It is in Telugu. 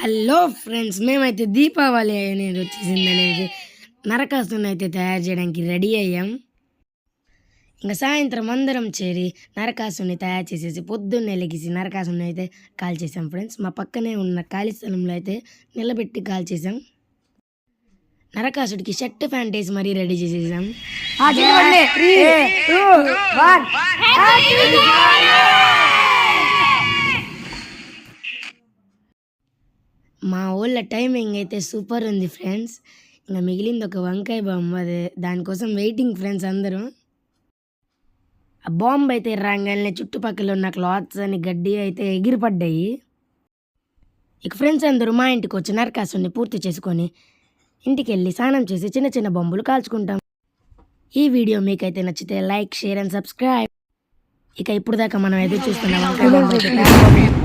హలో ఫ్రెండ్స్, మేమైతే దీపావళి అనేది వచ్చేసింది అనేది నరకాసుని అయితే తయారు చేయడానికి రెడీ అయ్యాం. ఇంకా సాయంత్రం అందరం చేరి నరకాసుని తయారు చేసేసి పొద్దున్నే లెగిసి నరకాసుని అయితే కాల్చేసాం ఫ్రెండ్స్. మా పక్కనే ఉన్న ఖాళీ స్థలంలో అయితే నిలబెట్టి కాల్చేసాం. నరకాసుడికి షర్ట్ ప్యాంట్ వేసి మరీ రెడీ చేసేసాం. మా ఊళ్ళ టైమింగ్ అయితే సూపర్ ఉంది ఫ్రెండ్స్. ఇంకా మిగిలింది ఒక వంకాయ బాంబు, అదే దానికోసం వెయిటింగ్ ఫ్రెండ్స్ అందరూ. ఆ బాంబు అయితే రాగానే చుట్టుపక్కల ఉన్న క్లాత్స్ అని గడ్డి అయితే ఎగిరిపడ్డాయి. ఇక ఫ్రెండ్స్ అందరూ మా ఇంటికి వచ్చి నరకాసుని పూర్తి చేసుకొని ఇంటికి వెళ్ళి స్నానం చేసి చిన్న చిన్న బొంబులు కాల్చుకుంటాం. ఈ వీడియో మీకైతే నచ్చితే లైక్, షేర్ అండ్ సబ్స్క్రైబ్. ఇక ఇప్పుడు దాకా మనం ఎదురు చూస్తున్నాం వంకాయ బాంబు.